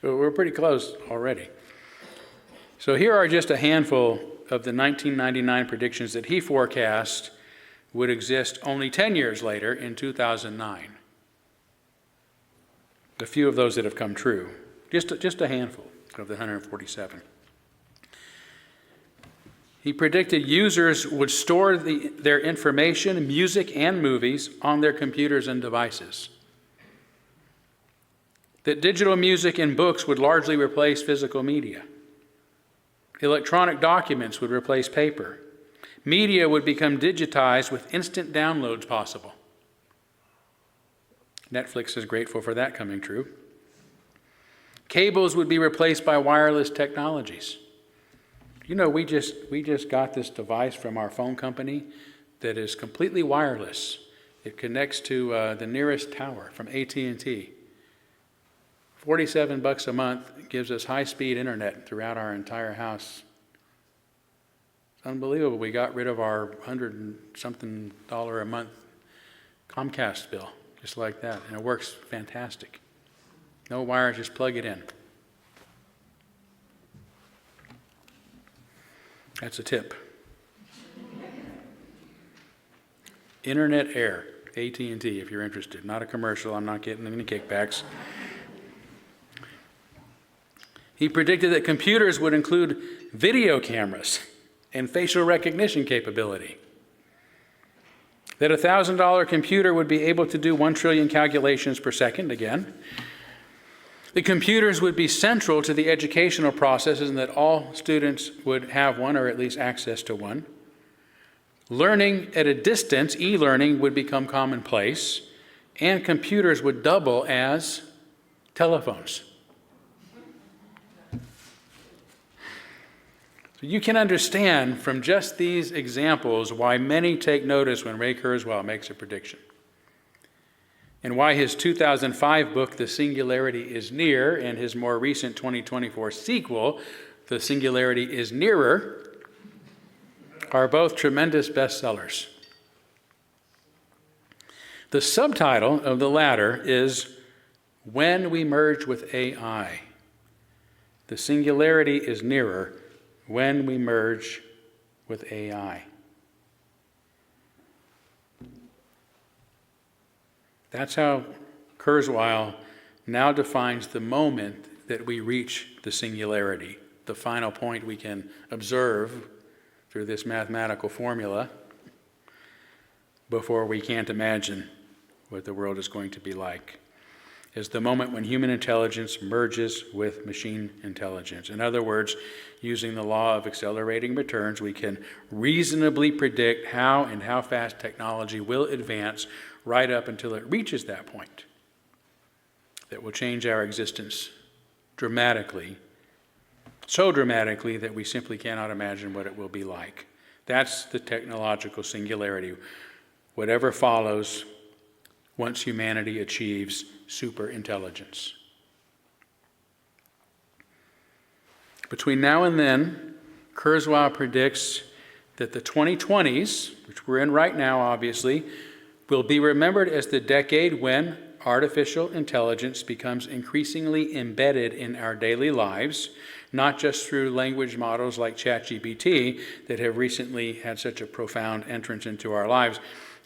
We're pretty close already. So here are just a handful of the 1999 predictions that he forecast would exist only 10 years later in 2009. A few of those that have come true, just a handful of the 147. He predicted users would store their information, music, and movies on their computers and devices. That digital music and books would largely replace physical media. Electronic documents would replace paper. Media would become digitized with instant downloads possible. Netflix is grateful for that coming true. Cables would be replaced by wireless technologies. You know, we just got this device from our phone company that is completely wireless. It connects to the nearest tower from AT&T. $47 a month gives us high-speed internet throughout our entire house. It's unbelievable. We got rid of our $100-something a month Comcast bill, just like that, and it works fantastic. No wires, just plug it in. That's a tip. Internet Air, AT&T, if you're interested. Not a commercial. I'm not getting any kickbacks. He predicted that computers would include video cameras and facial recognition capability. That a $1,000 computer would be able to do 1 trillion calculations per second again. The computers would be central to the educational processes and that all students would have one or at least access to one. Learning at a distance, e-learning, would become commonplace, and computers would double as telephones. So you can understand from just these examples why many take notice when Ray Kurzweil makes a prediction, and why his 2005 book, The Singularity is Near, and his more recent 2024 sequel, The Singularity is Nearer, are both tremendous bestsellers. The subtitle of the latter is When We Merge with AI. The Singularity is Nearer, When We Merge with AI. That's how Kurzweil now defines the moment that we reach the singularity, the final point we can observe through this mathematical formula before we can't imagine what the world is going to be like, is the moment when human intelligence merges with machine intelligence. In other words, using the law of accelerating returns, we can reasonably predict how and how fast technology will advance right up until it reaches that point that will change our existence dramatically, so dramatically that we simply cannot imagine what it will be like. That's the technological singularity. Whatever follows once humanity achieves superintelligence. Between now and then, Kurzweil predicts that the 2020s, which we're in right now, obviously, will be remembered as the decade when artificial intelligence becomes increasingly embedded in our daily lives, not just through language models like ChatGPT that have recently had such a profound entrance into our lives,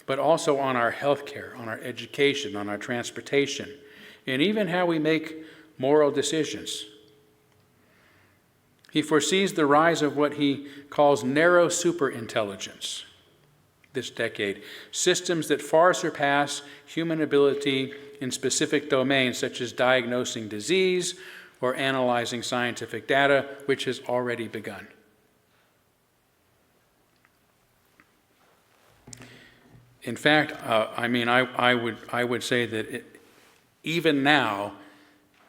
but also on our healthcare, on our education, on our transportation, and even how we make moral decisions. He foresees the rise of what he calls narrow superintelligence this decade, systems that far surpass human ability in specific domains such as diagnosing disease or analyzing scientific data, which has already begun. In fact, I would say that even now,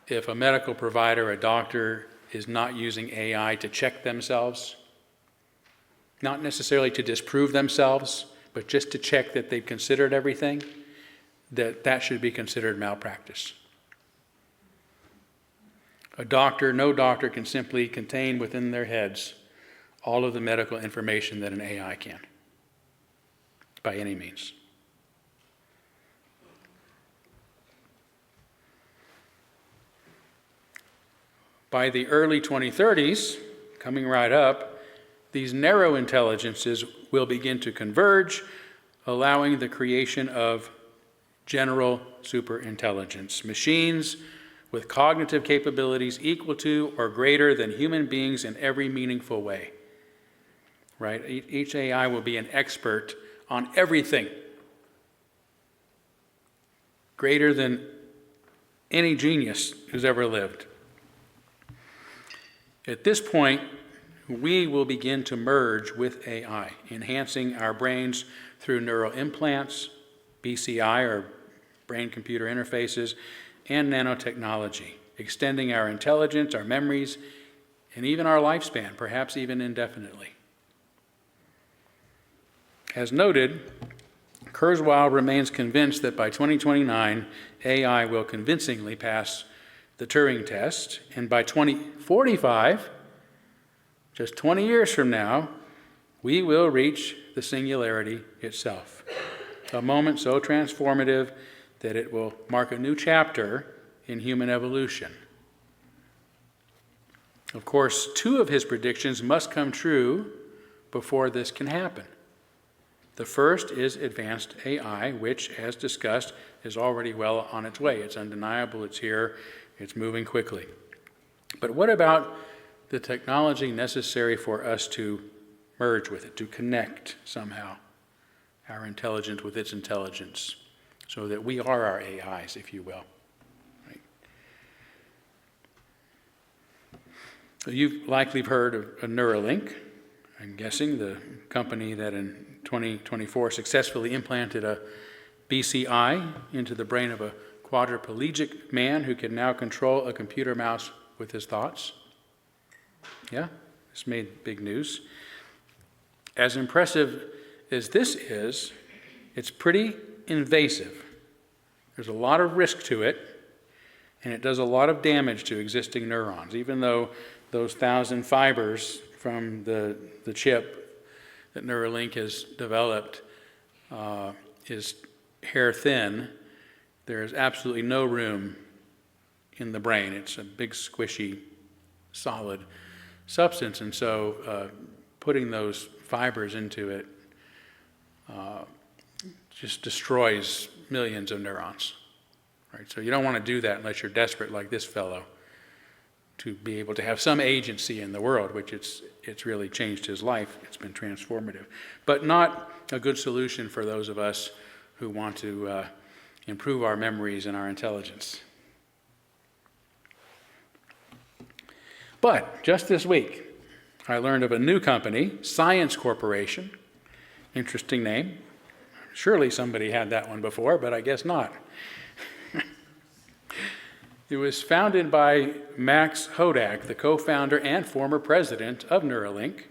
if a medical provider, a doctor, is not using AI to check themselves, not necessarily to disprove themselves, but just to check that they've considered everything, that should be considered malpractice. No doctor can simply contain within their heads all of the medical information that an AI can, by any means. By the early 2030s, coming right up, these narrow intelligences will begin to converge, allowing the creation of general superintelligence, machines with cognitive capabilities equal to or greater than human beings in every meaningful way. Right? Each AI will be an expert on everything, greater than any genius who's ever lived. At this point, we will begin to merge with AI, enhancing our brains through neural implants, BCI, or brain-computer interfaces, and nanotechnology, extending our intelligence, our memories, and even our lifespan, perhaps even indefinitely. As noted, Kurzweil remains convinced that by 2029, AI will convincingly pass the Turing test, and by 2045, just 20 years from now, we will reach the singularity itself, a moment so transformative that it will mark a new chapter in human evolution. Of course, two of his predictions must come true before this can happen. The first is advanced AI, which, as discussed, is already well on its way. It's undeniable, it's here, it's moving quickly. But what about the technology necessary for us to merge with it, to connect somehow our intelligence with its intelligence, so that we are our AIs, if you will? Right? So you've likely heard of Neuralink, I'm guessing, the company that in 2024 successfully implanted a BCI into the brain of a quadriplegic man who can now control a computer mouse with his thoughts. Yeah, this made big news. As impressive as this is, it's pretty invasive. There's a lot of risk to it, and it does a lot of damage to existing neurons, even though those 1,000 fibers from the chip that Neuralink has developed is hair thin. There is absolutely no room in the brain. It's a big, squishy, solid substance, and so putting those fibers into it just destroys millions of neurons. Right? So you don't want to do that unless you're desperate like this fellow to be able to have some agency in the world, which it's really changed his life. It's been transformative. But not a good solution for those of us who want to improve our memories and our intelligence. But just this week, I learned of a new company, Science Corporation. Interesting name. Surely somebody had that one before, but I guess not. It was founded by Max Hodak, the co-founder and former president of Neuralink,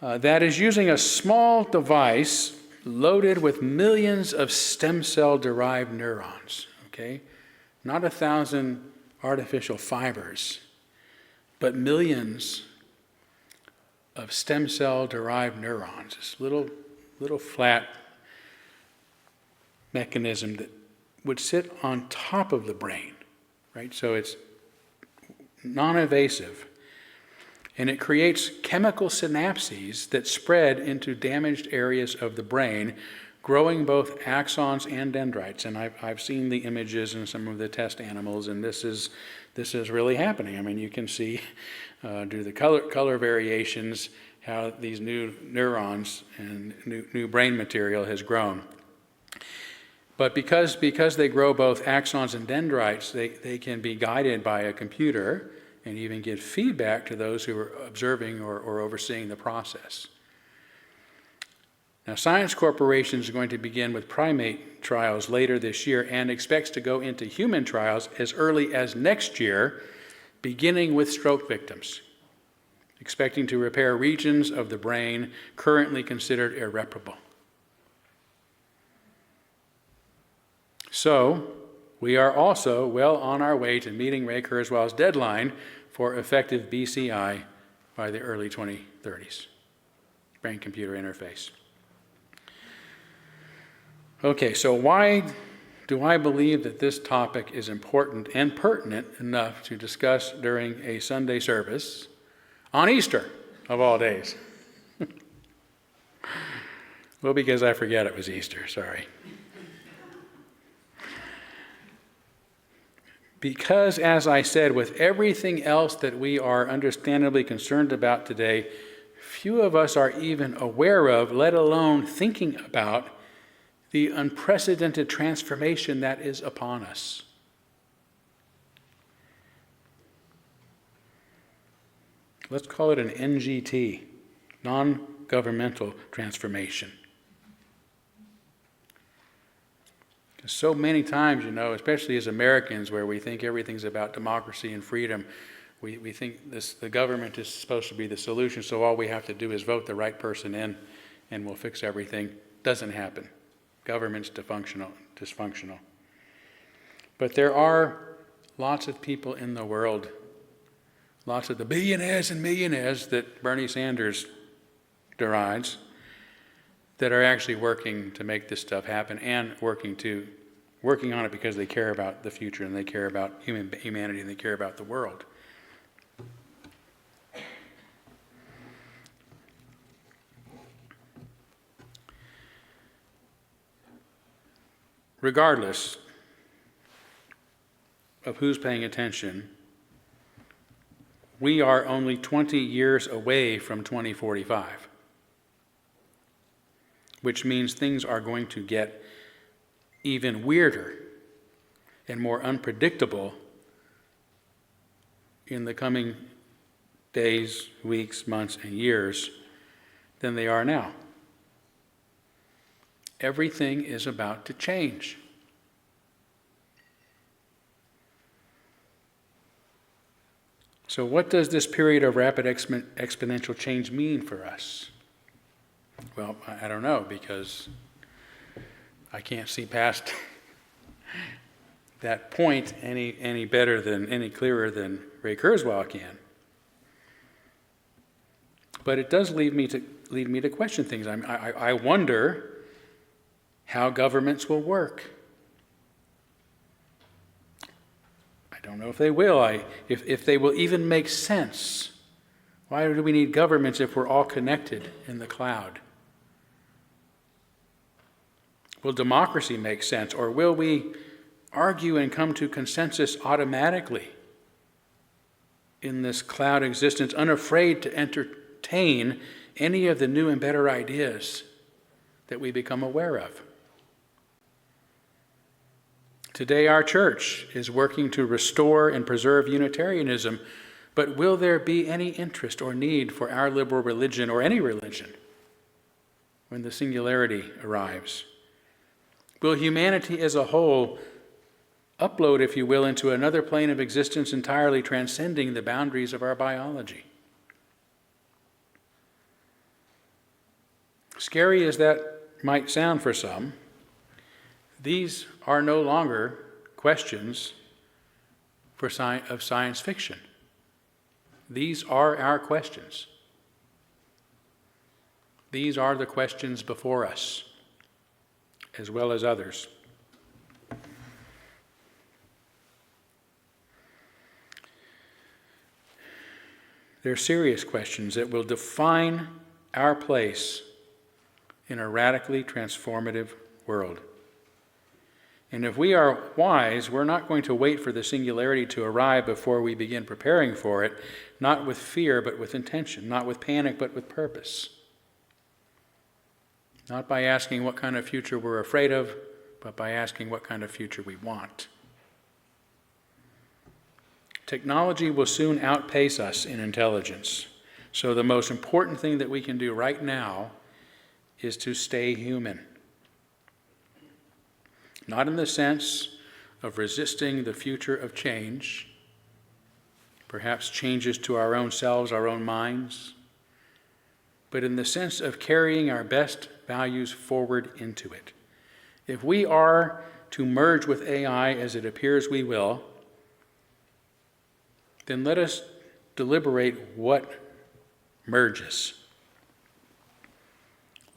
that is using a small device loaded with millions of stem cell-derived neurons, okay? Not 1,000 artificial fibers, but millions of stem cell-derived neurons, this little flat mechanism that would sit on top of the brain, right? So it's non-invasive, and it creates chemical synapses that spread into damaged areas of the brain, growing both axons and dendrites. And I've seen the images in some of the test animals, and this is really happening. I mean, you can see due to the color variations how these new neurons and new brain material has grown. But because they grow both axons and dendrites, they can be guided by a computer and even give feedback to those who are observing or overseeing the process. Now, Science Corporation is going to begin with primate trials later this year and expects to go into human trials as early as next year, beginning with stroke victims, expecting to repair regions of the brain currently considered irreparable. So, we are also well on our way to meeting Ray Kurzweil's deadline for effective BCI by the early 2030s, brain-computer interface. Okay, so why do I believe that this topic is important and pertinent enough to discuss during a Sunday service on Easter, of all days? Well, because I forget it was Easter, sorry. Because, as I said, with everything else that we are understandably concerned about today, few of us are even aware of, let alone thinking about, the unprecedented transformation that is upon us. Let's call it an NGT, non-governmental transformation. So many times, especially as Americans, where we think everything's about democracy and freedom, we think the government is supposed to be the solution, so all we have to do is vote the right person in and we'll fix everything. Doesn't happen. Government's dysfunctional. But there are lots of people in the world, lots of the billionaires and millionaires that Bernie Sanders derides, that are actually working to make this stuff happen and working on it because they care about the future and they care about humanity and they care about the world. Regardless of who's paying attention, we are only 20 years away from 2045. Which means things are going to get even weirder and more unpredictable in the coming days, weeks, months, and years than they are now. Everything is about to change. So what does this period of rapid exponential change mean for us? Well, I don't know, because I can't see past that point any clearer than Ray Kurzweil can. But it does lead me to question things. I wonder how governments will work. I don't know if they will. If they will even make sense. Why do we need governments if we're all connected in the cloud? Will democracy make sense, or will we argue and come to consensus automatically in this cloud existence, unafraid to entertain any of the new and better ideas that we become aware of? Today, our church is working to restore and preserve Unitarianism, but will there be any interest or need for our liberal religion or any religion when the singularity arrives? Will humanity as a whole upload, if you will, into another plane of existence entirely transcending the boundaries of our biology? Scary as that might sound for some, these are no longer questions of science fiction. These are our questions. These are the questions before us, as well as others. They're serious questions that will define our place in a radically transformative world. And if we are wise, we're not going to wait for the singularity to arrive before we begin preparing for it, not with fear, but with intention, not with panic, but with purpose. Not by asking what kind of future we're afraid of, but by asking what kind of future we want. Technology will soon outpace us in intelligence. So the most important thing that we can do right now is to stay human. Not in the sense of resisting the future of change, perhaps changes to our own selves, our own minds, but in the sense of carrying our best values forward into it. If we are to merge with AI, as it appears we will, then let us deliberate what merges.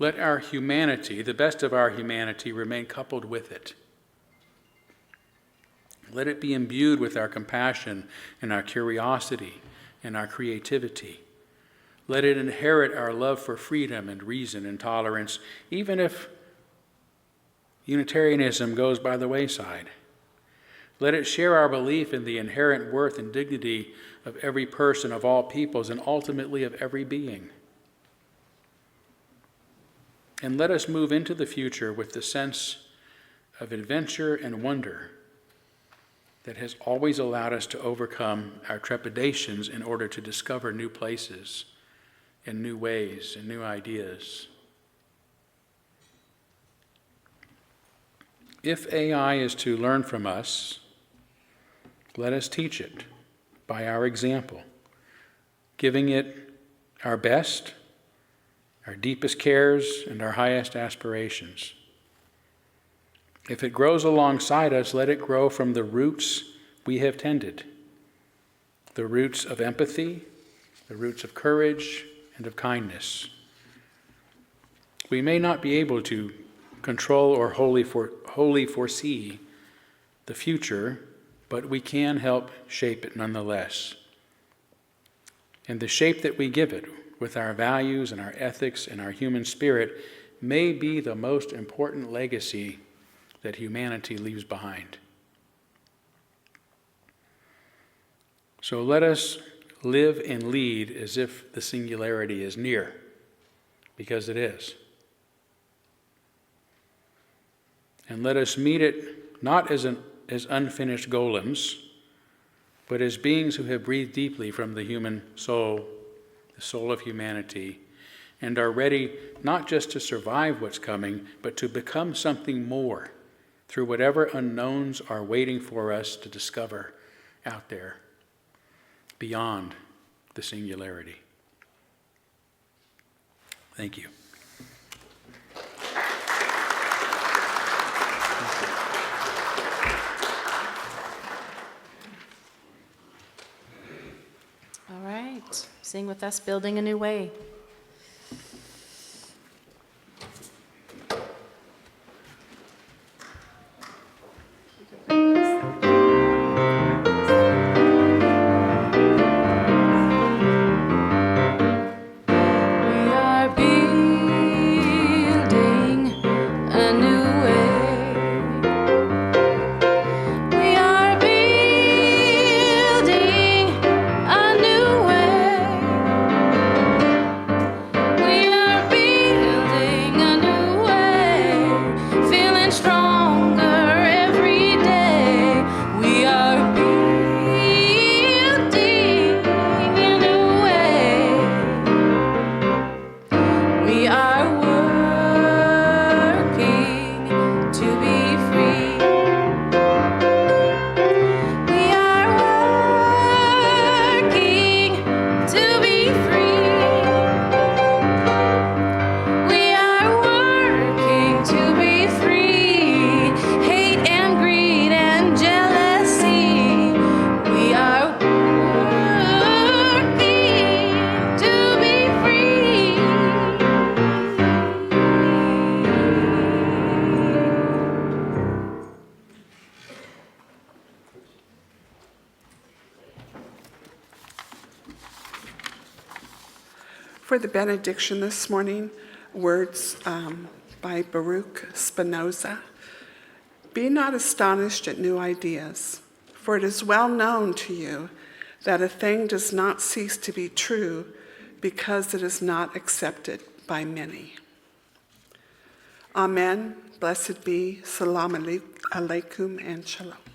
Let our humanity, the best of our humanity, remain coupled with it. Let it be imbued with our compassion and our curiosity and our creativity. Let it inherit our love for freedom and reason and tolerance, even if Unitarianism goes by the wayside. Let it share our belief in the inherent worth and dignity of every person, of all peoples, and ultimately of every being. And let us move into the future with the sense of adventure and wonder that has always allowed us to overcome our trepidations in order to discover new places and new ways and new ideas. If AI is to learn from us, let us teach it by our example, giving it our best, our deepest cares, and our highest aspirations. If it grows alongside us, let it grow from the roots we have tended, the roots of empathy, the roots of courage, and of kindness. We may not be able to control or wholly foresee the future, but we can help shape it nonetheless. And the shape that we give it, with our values and our ethics and our human spirit, may be the most important legacy that humanity leaves behind. So let us live and lead as if the singularity is near, because it is. And let us meet it not as unfinished golems, but as beings who have breathed deeply from the human soul, the soul of humanity, and are ready not just to survive what's coming, but to become something more through whatever unknowns are waiting for us to discover out there beyond the singularity. Thank you. All right, sing with us, Building a New Way. We are building a new way. We are building a new way. For the benediction this morning, words by Baruch Spinoza. Be not astonished at new ideas, for it is well known to you that a thing does not cease to be true because it is not accepted by many. Amen. Blessed be. Salam alaikum and shalom.